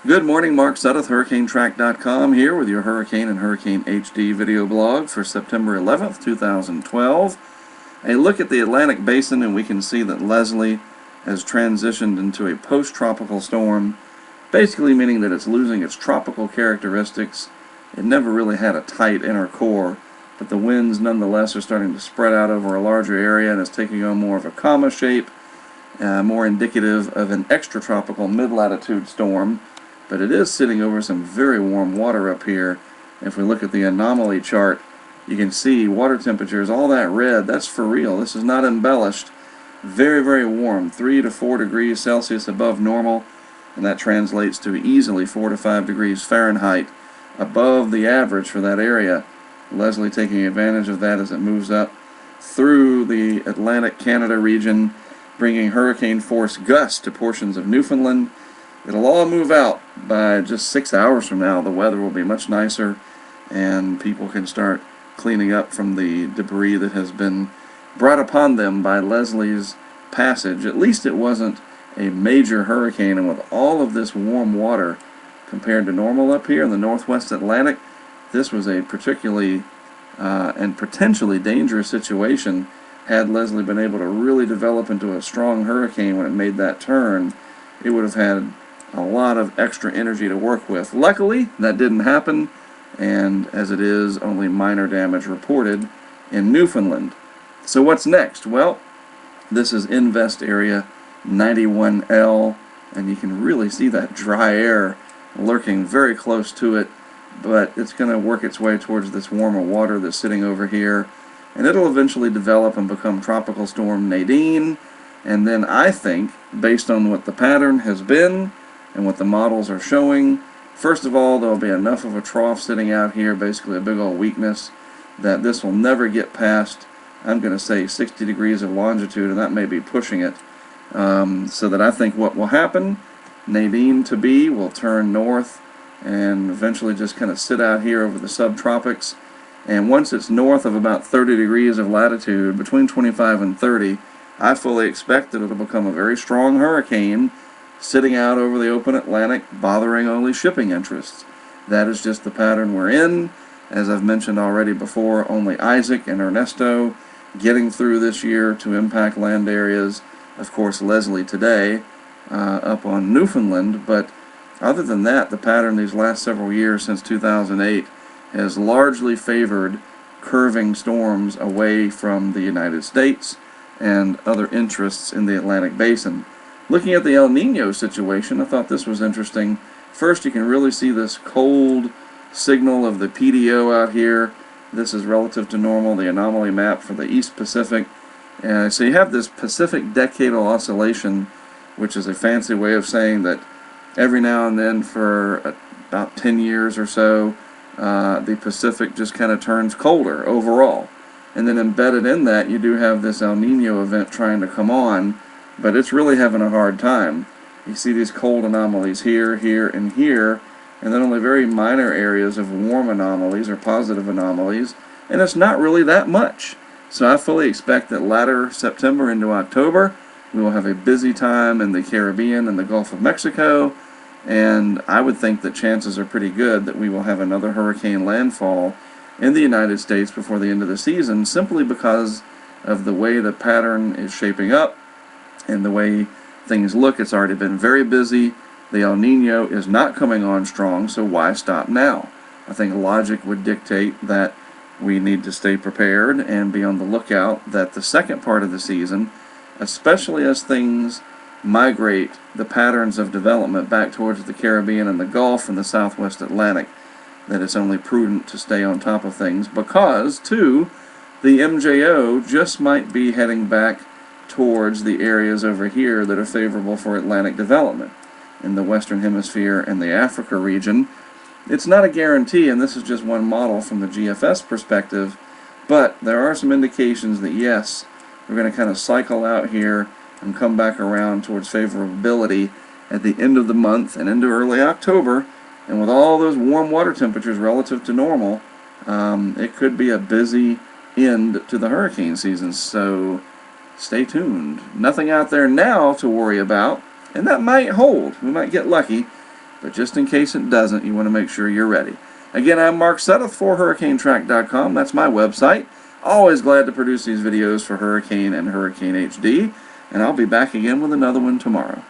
Good morning, Mark Sudduth, HurricaneTrack.com here with your Hurricane and Hurricane HD video blog for September 11th, 2012. A look at the Atlantic Basin, and we can see that Leslie has transitioned into a post-tropical storm, basically meaning that it's losing its tropical characteristics. It never really had a tight inner core, but the winds nonetheless are starting to spread out over a larger area and it's taking on more of a comma shape, more indicative of an extratropical mid-latitude storm. But it is sitting over some very warm water up here. If we look at the anomaly chart, you can see water temperatures, all that red, that's for real. This is not embellished. Very, very warm, 3 to 4 degrees Celsius above normal, and that translates to easily 4 to 5 degrees Fahrenheit above the average for that area. Leslie taking advantage of that as it moves up through the Atlantic Canada region, bringing hurricane force gusts to portions of Newfoundland. It'll all move out by just 6 hours from now. The weather will be much nicer, and people can start cleaning up from the debris that has been brought upon them by Leslie's passage. At least it wasn't a major hurricane, and with all of this warm water compared to normal up here in the northwest Atlantic, this was a particularly and potentially dangerous situation. Had Leslie been able to really develop into a strong hurricane when it made that turn, it would have had a lot of extra energy to work with. Luckily, that didn't happen, and as it is, only minor damage reported in Newfoundland. So what's next? Well, this is Invest Area 91L, and you can really see that dry air lurking very close to it, but it's going to work its way towards this warmer water that's sitting over here, and it'll eventually develop and become Tropical Storm Nadine. And then I think, based on what the pattern has been and what the models are showing, first of all, there'll be enough of a trough sitting out here, basically a big old weakness, that this will never get past, I'm going to say, 60 degrees of longitude, and that may be pushing it. So that I think what will happen, Nadine to be will turn north and eventually just kind of sit out here over the subtropics. And once it's north of about 30 degrees of latitude, between 25 and 30, I fully expect that it'll become a very strong hurricane sitting out over the open Atlantic, bothering only shipping interests. That is just the pattern we're in. As I've mentioned already before, only Isaac and Ernesto getting through this year to impact land areas. Of course, Leslie today up on Newfoundland, but other than that, the pattern these last several years since 2008 has largely favored curving storms away from the United States and other interests in the Atlantic Basin. Looking at the El Nino situation, I thought this was interesting. First, you can really see this cold signal of the PDO out here. This is relative to normal, the anomaly map for the East Pacific. So you have this Pacific decadal oscillation, which is a fancy way of saying that every now and then for about 10 years or so, the Pacific just kind of turns colder overall. And then embedded in that, you do have this El Nino event trying to come on, but it's really having a hard time. You see these cold anomalies here, here, and here, and then only very minor areas of warm anomalies or positive anomalies, and it's not really that much. So I fully expect that latter September into October, we will have a busy time in the Caribbean and the Gulf of Mexico, and I would think that chances are pretty good that we will have another hurricane landfall in the United States before the end of the season, simply because of the way the pattern is shaping up and the way things look. It's already been very busy. The El Nino is not coming on strong, so why stop now? I think logic would dictate that we need to stay prepared and be on the lookout that the second part of the season, especially as things migrate the patterns of development back towards the Caribbean and the Gulf and the Southwest Atlantic, that it's only prudent to stay on top of things because, too, the MJO just might be heading back towards the areas over here that are favorable for Atlantic development in the Western Hemisphere and the Africa region. It's not a guarantee, and this is just one model from the GFS perspective, but there are some indications that yes, we're going to kind of cycle out here and come back around towards favorability at the end of the month and into early October. And with all those warm water temperatures relative to normal, it could be a busy end to the hurricane season. So stay tuned. Nothing out there now to worry about, and that might hold. We might get lucky, But just in case it doesn't, you want to make sure you're ready. Again, I'm Mark Sudduth for HurricaneTrack.com. That's my website. Always glad to produce these videos for Hurricane and Hurricane HD. And I'll be back again with another one tomorrow.